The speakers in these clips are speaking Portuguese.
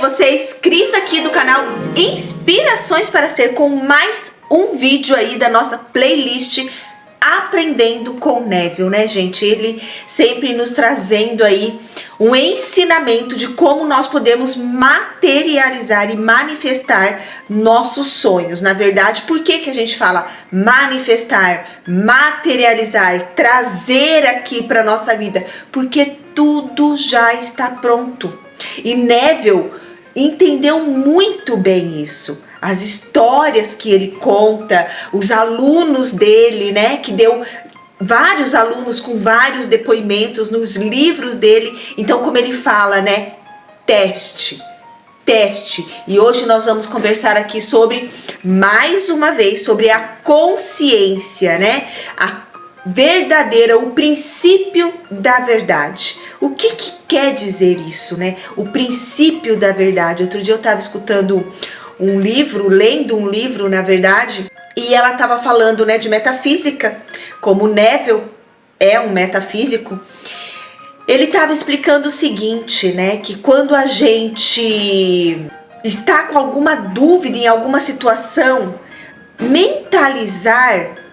vocês? Cris aqui do canal Inspirações para Ser, com mais um vídeo aí da nossa playlist Aprendendo com Neville, né, gente? Ele sempre nos trazendo aí um ensinamento de como nós podemos materializar e manifestar nossos sonhos. Na verdade, por que que a gente fala manifestar, materializar, trazer aqui para nossa vida? Porque tudo já está pronto. E Neville entendeu muito bem isso. As histórias que ele conta, os alunos dele, né, que deu vários alunos com vários depoimentos nos livros dele. Então, como ele fala, né, teste. E hoje nós vamos conversar aqui sobre, mais uma vez, sobre a consciência, né, a verdadeira, o princípio da verdade. O que quer dizer isso, né? O princípio da verdade. Outro dia eu estava escutando um livro, lendo um livro, na verdade, e ela estava falando, né, de metafísica, como Neville é um metafísico. Ele estava explicando o seguinte, né, que quando a gente está com alguma dúvida em alguma situação, mentalizar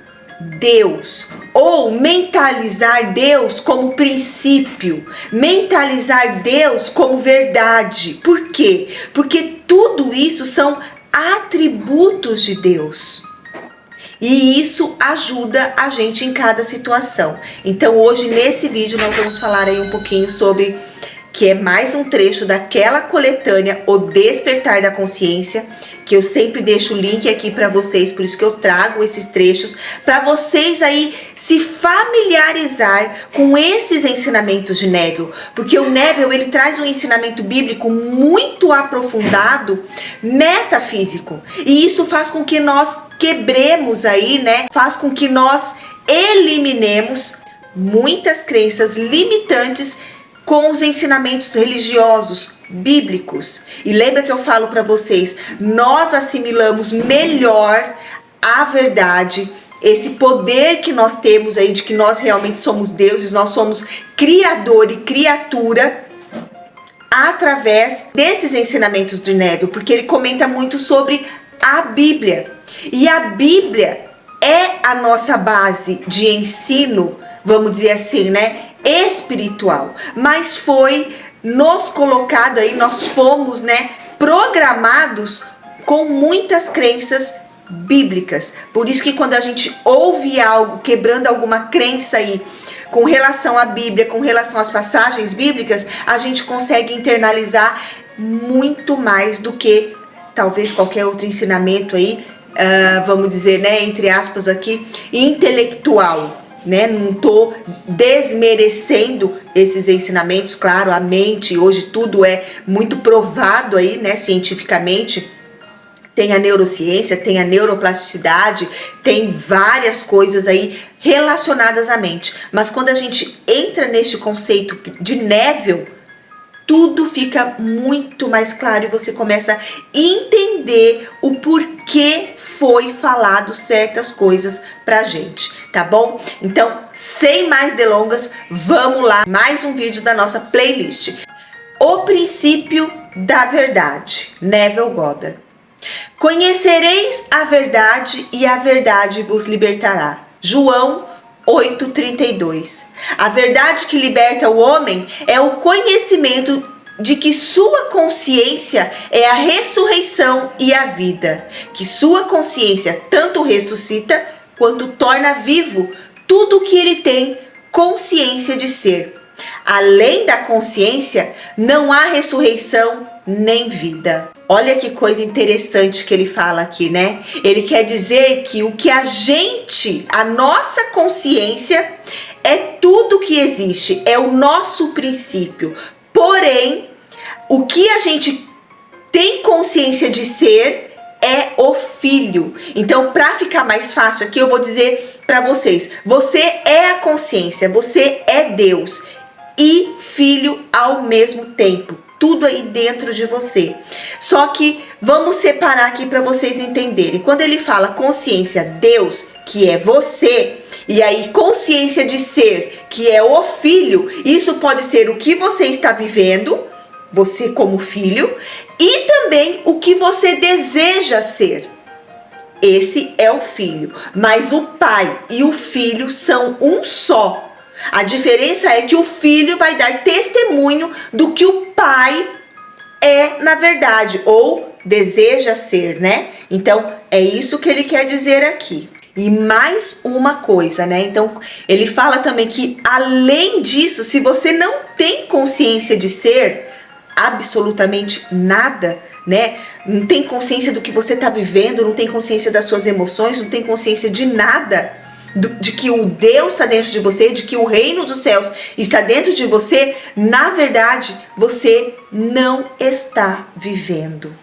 Deus, ou mentalizar Deus como princípio, mentalizar Deus como verdade. Por quê? Porque tudo isso são atributos de Deus. E isso ajuda a gente em cada situação. Então hoje nesse vídeo nós vamos falar aí um pouquinho sobre, que é mais um trecho daquela coletânea O Despertar da Consciência, que eu sempre deixo o link aqui para vocês, por isso que eu trago esses trechos, para vocês aí se familiarizar com esses ensinamentos de Neville, porque o Neville, ele traz um ensinamento bíblico muito aprofundado, metafísico, e isso faz com que nós quebremos aí, né, faz com que nós eliminemos muitas crenças limitantes com os ensinamentos religiosos, bíblicos. E lembra que eu falo para vocês, nós assimilamos melhor a verdade, esse poder que nós temos aí de que nós realmente somos deuses, nós somos criador e criatura, através desses ensinamentos de Neville, porque ele comenta muito sobre a Bíblia. E a Bíblia é a nossa base de ensino, vamos dizer assim, né, espiritual, mas foi nos colocado aí, nós fomos, né, programados com muitas crenças bíblicas. Por isso que quando a gente ouve algo quebrando alguma crença aí com relação à Bíblia, com relação às passagens bíblicas, a gente consegue internalizar muito mais do que talvez qualquer outro ensinamento aí, vamos dizer, né, entre aspas aqui, intelectual. Né? Não estou desmerecendo esses ensinamentos, claro, a mente, hoje tudo é muito provado aí, né, cientificamente. Tem a neurociência, tem a neuroplasticidade, tem várias coisas aí relacionadas à mente. Mas quando a gente entra neste conceito de Neville, tudo fica muito mais claro e você começa a entender o porquê foi falado certas coisas pra gente, tá bom? Então, sem mais delongas, vamos lá, mais um vídeo da nossa playlist. O princípio da verdade, Neville Goddard. Conhecereis a verdade e a verdade vos libertará. João 8:32. A verdade que liberta o homem é o conhecimento de que sua consciência é a ressurreição e a vida, que sua consciência tanto ressuscita quanto torna vivo tudo o que ele tem consciência de ser. Além da consciência, não há ressurreição nem vida. Olha que coisa interessante que ele fala aqui, né? Ele quer dizer que o que a nossa consciência é tudo que existe, é o nosso princípio. Porém, o que a gente tem consciência de ser é o filho. Então, para ficar mais fácil aqui, eu vou dizer para vocês, você é a consciência, você é Deus e filho ao mesmo tempo. Tudo aí dentro de você. Só que vamos separar aqui para vocês entenderem. Quando ele fala consciência Deus, que é você, e aí consciência de ser, que é o filho, isso pode ser o que você está vivendo você como filho, e também o que você deseja ser. Esse é o filho, mas o pai e o filho são um só. A diferença é que o filho vai dar testemunho do que o pai é na verdade, ou deseja ser, né? Então, é isso que ele quer dizer aqui. E mais uma coisa, né? Então, ele fala também que, além disso, se você não tem consciência de ser absolutamente nada, né? Não tem consciência do que você está vivendo, não tem consciência das suas emoções, não tem consciência de nada, de que o Deus está dentro de você, de que o reino dos céus está dentro de você, na verdade, você não está vivendo.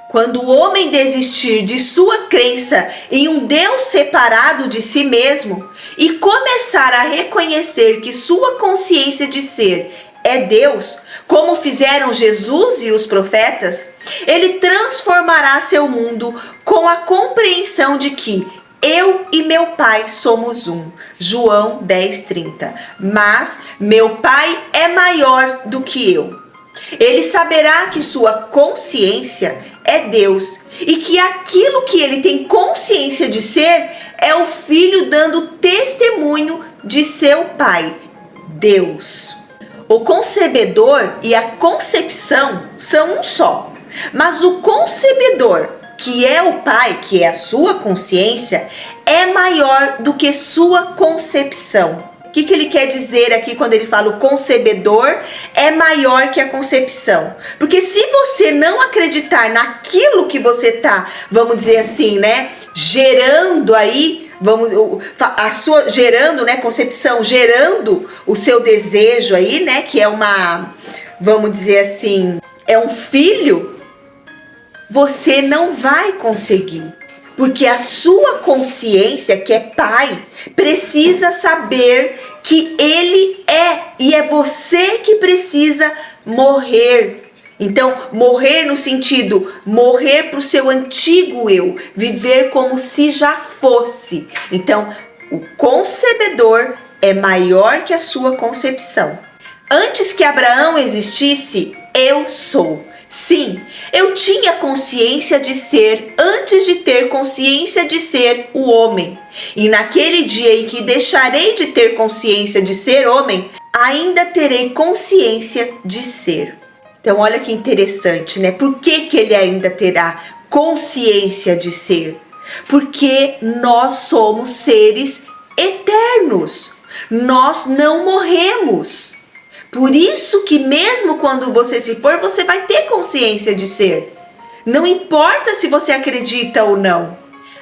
Quando o homem desistir de sua crença em um Deus separado de si mesmo e começar a reconhecer que sua consciência de ser é Deus, como fizeram Jesus e os profetas, ele transformará seu mundo com a compreensão de que eu e meu pai somos um. João 10:30. Mas meu pai é maior do que eu. Ele saberá que sua consciência é Deus e que aquilo que ele tem consciência de ser é o filho dando testemunho de seu pai, Deus. O concebedor e a concepção são um só, mas o concebedor, que é o pai, que é a sua consciência, é maior do que sua concepção. O que ele quer dizer aqui quando ele fala o concebedor é maior que a concepção? Porque se você não acreditar naquilo que você tá, vamos dizer assim, né, gerando aí, gerando, né, concepção, gerando o seu desejo aí, né, que é uma, vamos dizer assim, é um filho, você não vai conseguir. Porque a sua consciência, que é pai, precisa saber que ele é. E é você que precisa morrer. Então, morrer no sentido, morrer para o seu antigo eu. Viver como se já fosse. Então, o concebedor é maior que a sua concepção. Antes que Abraão existisse, eu sou. Sim, eu tinha consciência de ser antes de ter consciência de ser o homem. E naquele dia em que deixarei de ter consciência de ser homem, ainda terei consciência de ser. Então olha que interessante, né? Por que ele ainda terá consciência de ser? Porque nós somos seres eternos. Nós não morremos. Por isso que mesmo quando você se for, você vai ter consciência de ser. Não importa se você acredita ou não.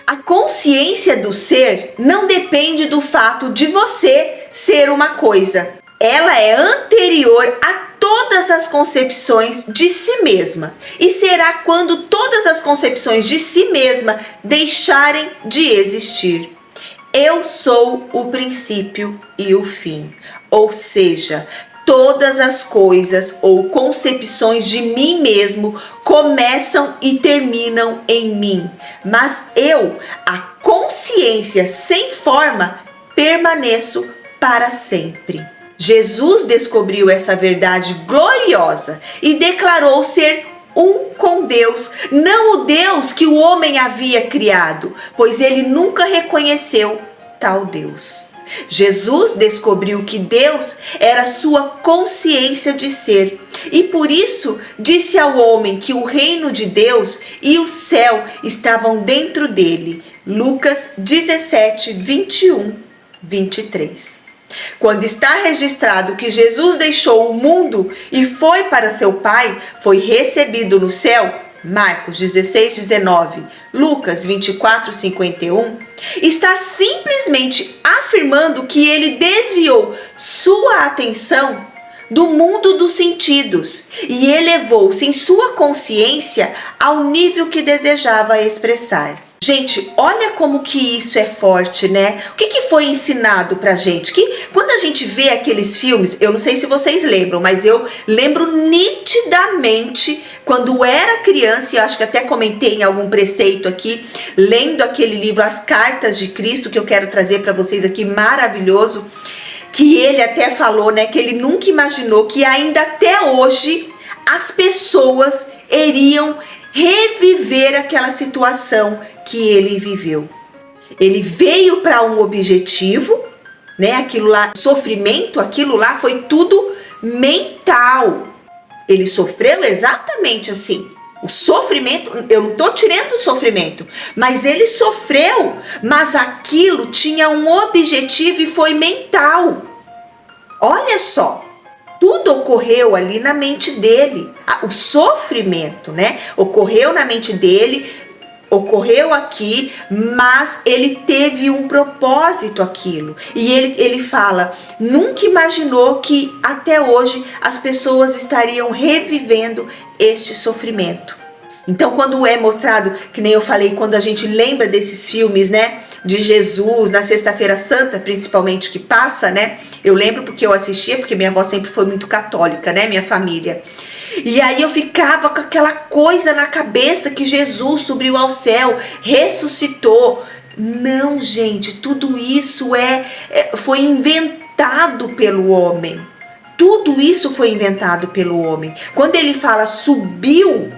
A consciência do ser não depende do fato de você ser uma coisa. Ela é anterior a todas as concepções de si mesma. E será quando todas as concepções de si mesma deixarem de existir. Eu sou o princípio e o fim. Ou seja, todas as coisas ou concepções de mim mesmo começam e terminam em mim. Mas eu, a consciência sem forma, permaneço para sempre. Jesus descobriu essa verdade gloriosa e declarou ser um com Deus, não o Deus que o homem havia criado, pois ele nunca reconheceu tal Deus. Jesus descobriu que Deus era sua consciência de ser e por isso disse ao homem que o reino de Deus e o céu estavam dentro dele. Lucas 17, 21, 23. Quando está registrado que Jesus deixou o mundo e foi para seu Pai, foi recebido no céu, Marcos 16, 19, Lucas 24, 51, está simplesmente afirmando que ele desviou sua atenção do mundo dos sentidos e elevou-se em sua consciência ao nível que desejava expressar. Gente, olha como que isso é forte, né? O que foi ensinado pra gente? Que quando a gente vê aqueles filmes, eu não sei se vocês lembram, mas eu lembro nitidamente quando era criança, e eu acho que até comentei em algum preceito aqui, lendo aquele livro As Cartas de Cristo, que eu quero trazer para vocês aqui, maravilhoso, que ele até falou, né, que ele nunca imaginou que ainda até hoje as pessoas iriam reviver aquela situação que ele viveu. Ele veio para um objetivo, né? Aquilo lá, sofrimento, aquilo lá foi tudo mental. Ele sofreu exatamente assim. O sofrimento, eu não estou tirando o sofrimento, mas ele sofreu, mas aquilo tinha um objetivo e foi mental. Olha só, tudo ocorreu ali na mente dele. O sofrimento, né? Ocorreu na mente dele, ocorreu aqui, mas ele teve um propósito aquilo. E ele fala, nunca imaginou que até hoje as pessoas estariam revivendo este sofrimento. Então, quando é mostrado, que nem eu falei, quando a gente lembra desses filmes, né, de Jesus, na Sexta-feira Santa, principalmente, que passa, né, eu lembro porque eu assistia, porque minha avó sempre foi muito católica, né, minha família. E aí eu ficava com aquela coisa na cabeça que Jesus subiu ao céu, ressuscitou. Não, gente, tudo isso foi inventado pelo homem. Tudo isso foi inventado pelo homem. Quando ele fala subiu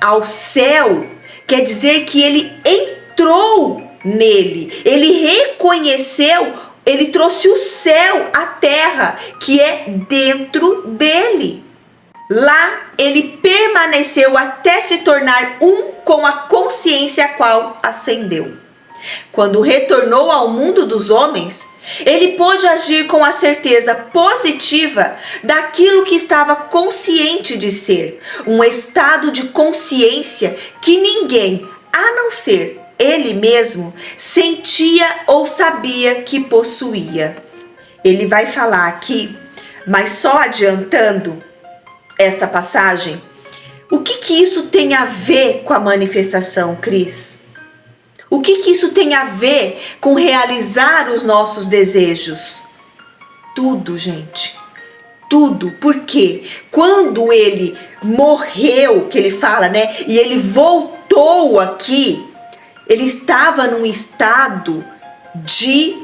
ao céu, quer dizer que ele entrou nele, ele reconheceu, ele trouxe o céu à terra, que é dentro dele. Lá ele permaneceu até se tornar um com a consciência a qual ascendeu. Quando retornou ao mundo dos homens, ele pôde agir com a certeza positiva daquilo que estava consciente de ser, um estado de consciência que ninguém, a não ser ele mesmo, sentia ou sabia que possuía. Ele vai falar aqui, mas só adiantando esta passagem, o que isso tem a ver com a manifestação, Cris? O que isso tem a ver com realizar os nossos desejos? Tudo, gente. Tudo. Porque quando ele morreu, que ele fala, né? E ele voltou aqui, ele estava num estado de,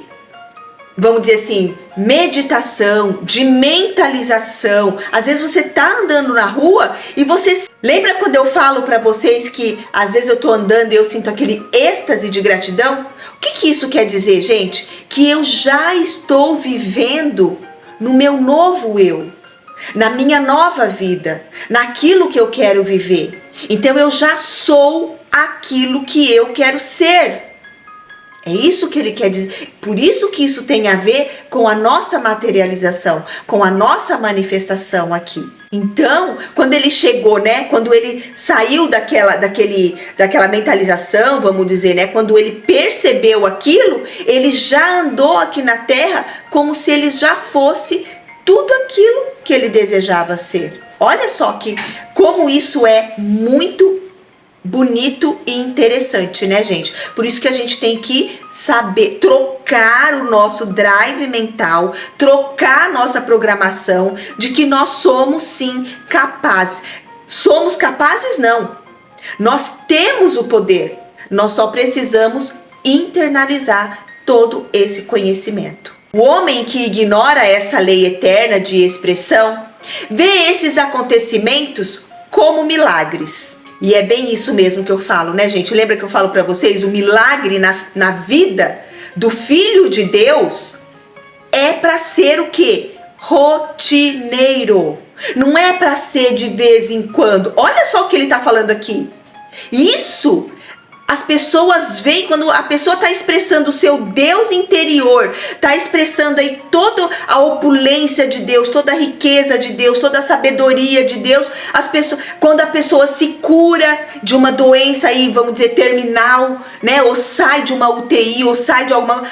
vamos dizer assim, meditação, de mentalização. Às vezes você tá andando na rua e você... Lembra quando eu falo para vocês que às vezes eu tô andando e eu sinto aquele êxtase de gratidão? O que isso quer dizer, gente? Que eu já estou vivendo no meu novo eu, na minha nova vida, naquilo que eu quero viver. Então eu já sou aquilo que eu quero ser. É isso que ele quer dizer. Por isso que isso tem a ver com a nossa materialização, com a nossa manifestação aqui. Então, quando ele chegou, né? Quando ele saiu daquela mentalização, vamos dizer, né? Quando ele percebeu aquilo, ele já andou aqui na Terra como se ele já fosse tudo aquilo que ele desejava ser. Olha só como isso é muito bonito e interessante, né, gente? Por isso que a gente tem que saber trocar o nosso drive mental, trocar a nossa programação de que nós somos sim capazes. Somos capazes? Não. Nós temos o poder. Nós só precisamos internalizar todo esse conhecimento. O homem que ignora essa lei eterna de expressão vê esses acontecimentos como milagres. E é bem isso mesmo que eu falo, né, gente? Lembra que eu falo para vocês? O milagre na vida do Filho de Deus é para ser o quê? Rotineiro. Não é para ser de vez em quando. Olha só o que ele está falando aqui. Isso as pessoas veem quando a pessoa está expressando o seu Deus interior, está expressando aí toda a opulência de Deus, toda a riqueza de Deus, toda a sabedoria de Deus. Quando a pessoa se cura de uma doença aí, vamos dizer, terminal, né? Ou sai de uma UTI, ou sai de alguma...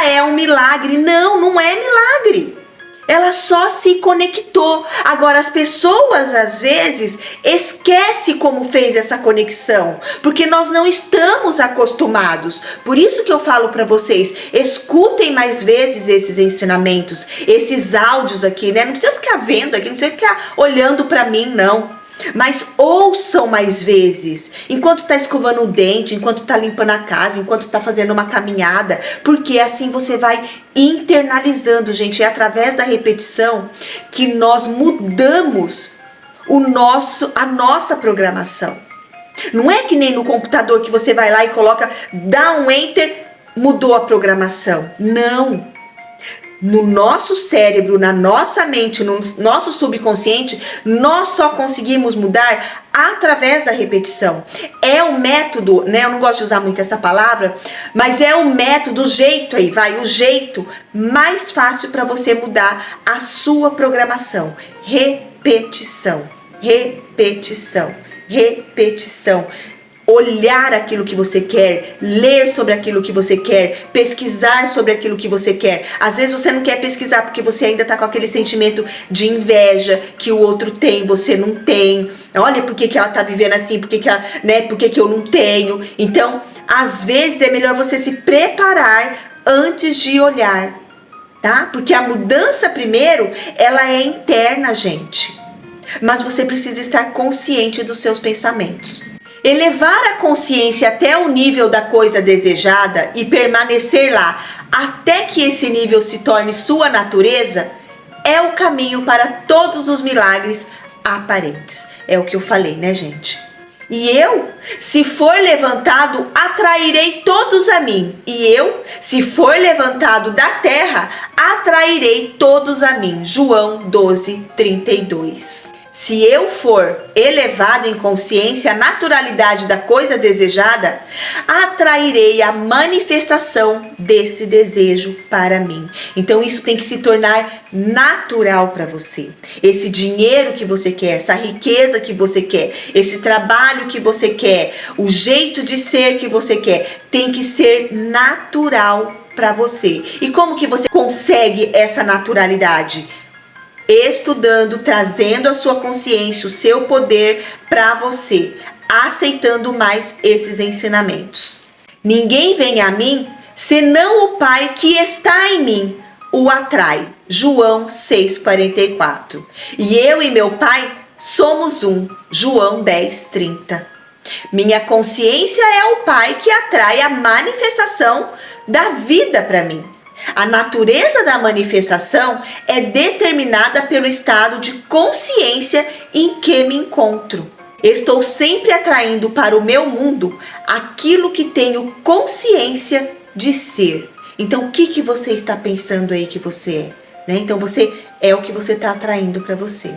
é um milagre. Não, não é milagre. Ela só se conectou. Agora, as pessoas, às vezes, esquecem como fez essa conexão, porque nós não estamos acostumados. Por isso que eu falo para vocês, escutem mais vezes esses ensinamentos, esses áudios aqui, né? Não precisa ficar vendo aqui, não precisa ficar olhando para mim, não. Mas ouçam mais vezes, enquanto tá escovando o dente, enquanto tá limpando a casa, enquanto tá fazendo uma caminhada, porque assim você vai internalizando, gente. É através da repetição que nós mudamos a nossa programação. Não é que nem no computador que você vai lá e coloca, dá um enter, mudou a programação. Não. No nosso cérebro, na nossa mente, no nosso subconsciente, nós só conseguimos mudar através da repetição. É o método, né? Eu não gosto de usar muito essa palavra, mas é o método, o jeito aí, o jeito mais fácil para você mudar a sua programação. Repetição, repetição, repetição. Olhar aquilo que você quer, ler sobre aquilo que você quer, pesquisar sobre aquilo que você quer. Às vezes você não quer pesquisar porque você ainda tá com aquele sentimento de inveja que o outro tem, você não tem. Olha por que ela tá vivendo assim, por que eu não tenho. Então, às vezes é melhor você se preparar antes de olhar, tá? Porque a mudança primeiro, ela é interna, gente. Mas você precisa estar consciente dos seus pensamentos. Elevar a consciência até o nível da coisa desejada e permanecer lá até que esse nível se torne sua natureza é o caminho para todos os milagres aparentes. É o que eu falei, né, gente? E eu, se for levantado, atrairei todos a mim. E eu, se for levantado da terra, atrairei todos a mim. João 12:32. Se eu for elevado em consciência à naturalidade da coisa desejada, atrairei a manifestação desse desejo para mim. Então isso tem que se tornar natural para você. Esse dinheiro que você quer, essa riqueza que você quer, esse trabalho que você quer, o jeito de ser que você quer, tem que ser natural para você. E como que você consegue essa naturalidade? Estudando, trazendo a sua consciência, o seu poder para você, aceitando mais esses ensinamentos. Ninguém vem a mim, senão o Pai que está em mim o atrai. João 6:44. E eu e meu Pai somos um. João 10:30. Minha consciência é o Pai que atrai a manifestação da vida para mim. A natureza da manifestação é determinada pelo estado de consciência em que me encontro. Estou sempre atraindo para o meu mundo aquilo que tenho consciência de ser. Então, o que você está pensando aí que você é? Então, você é o que você está atraindo para você.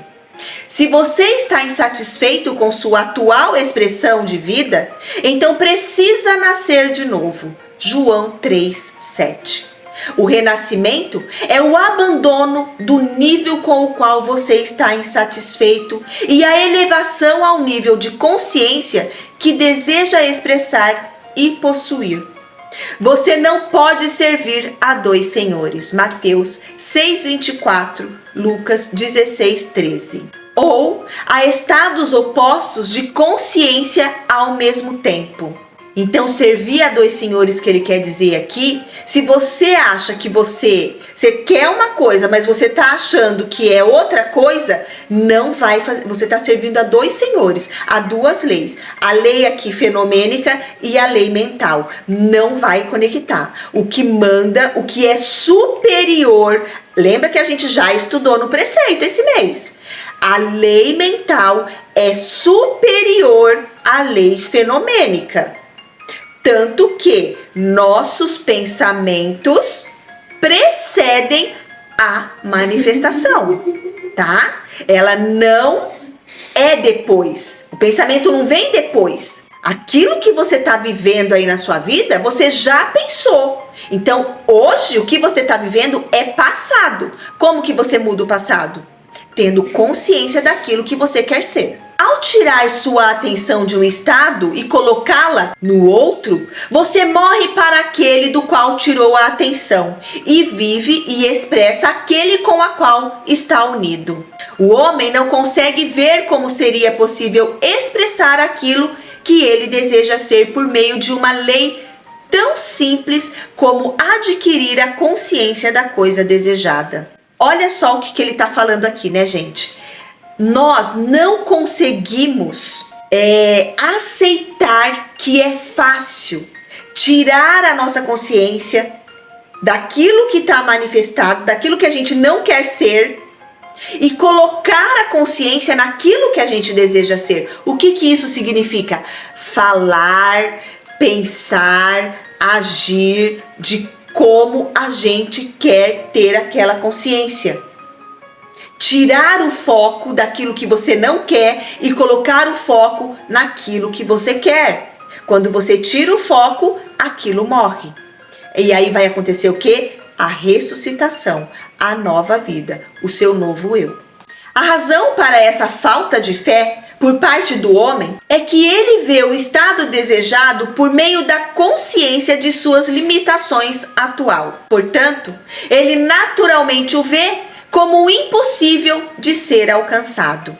Se você está insatisfeito com sua atual expressão de vida, então precisa nascer de novo. João 3:7. O renascimento é o abandono do nível com o qual você está insatisfeito e a elevação ao nível de consciência que deseja expressar e possuir. Você não pode servir a dois senhores. Mateus 6:24, Lucas 16:13. Ou a estados opostos de consciência ao mesmo tempo. Então, servir a dois senhores que ele quer dizer aqui, se você acha que você quer uma coisa, mas você está achando que é outra coisa, não vai fazer. Você está servindo a dois senhores, a duas leis. A lei aqui fenomênica e a lei mental. Não vai conectar. O que manda, o que é superior. Lembra que a gente já estudou no preceito esse mês. A lei mental é superior à lei fenomênica. Tanto que nossos pensamentos precedem a manifestação, tá? Ela não é depois. O pensamento não vem depois. Aquilo que você está vivendo aí na sua vida, você já pensou. Então, hoje, o que você está vivendo é passado. Como que você muda o passado? Tendo consciência daquilo que você quer ser. Ao tirar sua atenção de um estado e colocá-la no outro, você morre para aquele do qual tirou a atenção e vive e expressa aquele com a qual está unido. O homem não consegue ver como seria possível expressar aquilo que ele deseja ser por meio de uma lei tão simples como adquirir a consciência da coisa desejada. Olha só o que ele está falando aqui, né, gente? Nós não conseguimos aceitar que é fácil tirar a nossa consciência daquilo que está manifestado, daquilo que a gente não quer ser e colocar a consciência naquilo que a gente deseja ser. O que isso significa? Falar, pensar, agir de como a gente quer ter aquela consciência. Tirar o foco daquilo que você não quer e colocar o foco naquilo que você quer. Quando você tira o foco, aquilo morre. E aí vai acontecer o quê? A ressuscitação, a nova vida, o seu novo eu. A razão para essa falta de fé por parte do homem é que ele vê o estado desejado por meio da consciência de suas limitações atual. Portanto, ele naturalmente o vê como impossível de ser alcançado.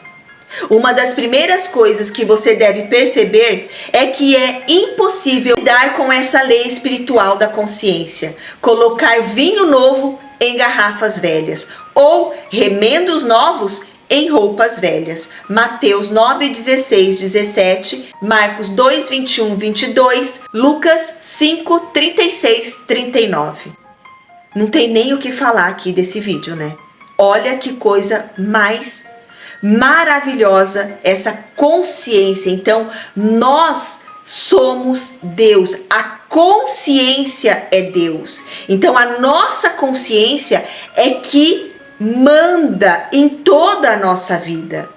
Uma das primeiras coisas que você deve perceber é que é impossível lidar com essa lei espiritual da consciência, colocar vinho novo em garrafas velhas ou remendos novos em roupas velhas. Mateus 9, 16, 17, Marcos 2, 21, 22, Lucas 5, 36, 39. Não tem nem o que falar aqui desse vídeo, né? Olha que coisa mais maravilhosa essa consciência. Então, nós somos Deus. A consciência é Deus. Então, a nossa consciência é que manda em toda a nossa vida.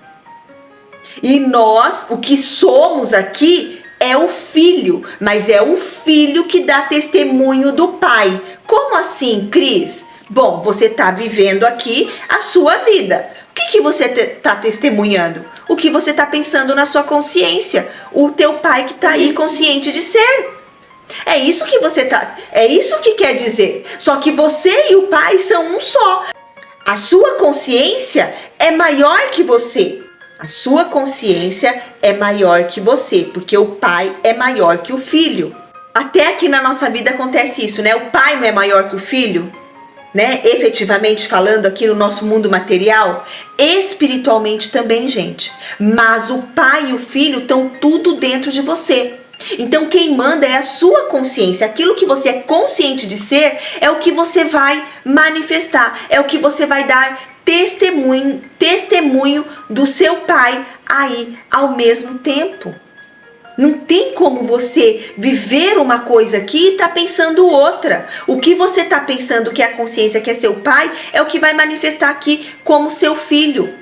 E nós, o que somos aqui é o filho, mas é o filho que dá testemunho do pai. Como assim, Cris? Bom, você está vivendo aqui a sua vida. O que você está testemunhando? O que você está pensando na sua consciência? O teu pai que está aí consciente de ser. É isso que é isso que quer dizer. Só que você e o pai são um só. A sua consciência é maior que você. A sua consciência é maior que você, porque o pai é maior que o filho. Até aqui na nossa vida acontece isso, né? O pai não é maior que o filho, né? Efetivamente falando aqui no nosso mundo material, espiritualmente também, gente. Mas o pai e o filho estão tudo dentro de você. Então quem manda é a sua consciência. Aquilo que você é consciente de ser é o que você vai manifestar, é o que você vai dar testemunho do seu pai aí ao mesmo tempo. Não tem como você viver uma coisa aqui e tá pensando outra. O que você tá pensando que é a consciência, que é seu pai, é o que vai manifestar aqui como seu filho.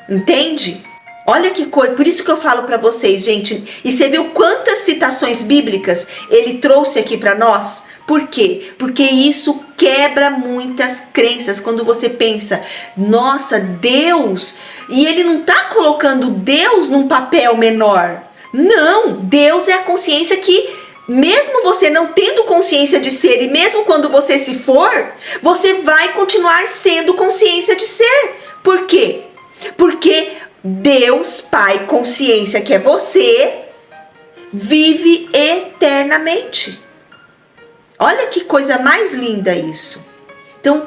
Entende? Olha que coisa, por isso que eu falo para vocês, gente. E você viu quantas citações bíblicas ele trouxe aqui para nós? Por quê? Porque isso quebra muitas crenças. Quando você pensa, nossa, Deus, e ele não tá colocando Deus num papel menor. Não, Deus é a consciência que, mesmo você não tendo consciência de ser, e mesmo quando você se for, você vai continuar sendo consciência de ser. Por quê? Porque Deus, Pai, consciência que é você, vive eternamente. Olha que coisa mais linda isso. Então,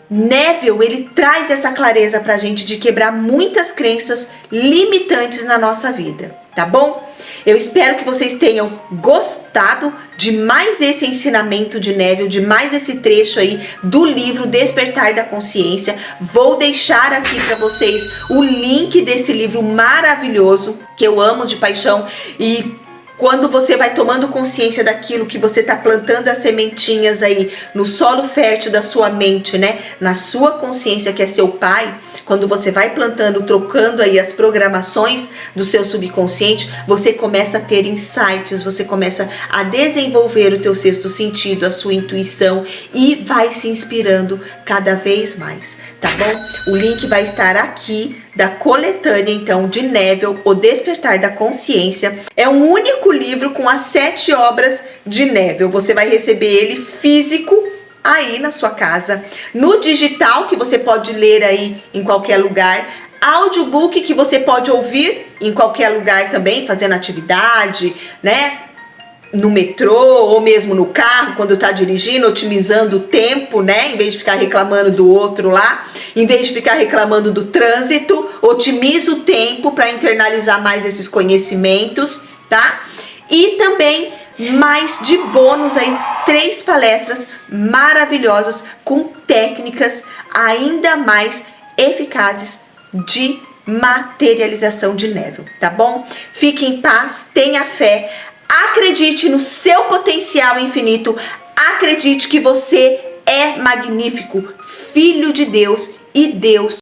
Neville, ele traz essa clareza pra gente de quebrar muitas crenças limitantes na nossa vida, tá bom? Eu espero que vocês tenham gostado de mais esse ensinamento de Neville, de mais esse trecho aí do livro Despertar da Consciência. Vou deixar aqui para vocês o link desse livro maravilhoso, que eu amo de paixão. E quando você vai tomando consciência daquilo que você está plantando as sementinhas aí no solo fértil da sua mente, né? Na sua consciência que é seu pai, quando você vai plantando, trocando aí as programações do seu subconsciente, você começa a ter insights, você começa a desenvolver o teu sexto sentido, a sua intuição e vai se inspirando cada vez mais, tá bom? O link vai estar aqui da coletânea, então, de Neville, O Despertar da Consciência. É um único livro com as 7 obras de Neville. Você vai receber ele físico aí na sua casa, no digital, que você pode ler aí em qualquer lugar, audiobook que você pode ouvir em qualquer lugar também, fazendo atividade, né? No metrô ou mesmo no carro, quando tá dirigindo, otimizando o tempo, né? Em vez de ficar reclamando do outro lá, em vez de ficar reclamando do trânsito, otimiza o tempo para internalizar mais esses conhecimentos, tá? E também mais de bônus aí, 3 palestras maravilhosas com técnicas ainda mais eficazes de materialização de Neville, tá bom? Fique em paz, tenha fé, acredite no seu potencial infinito, acredite que você é magnífico, filho de Deus, e Deus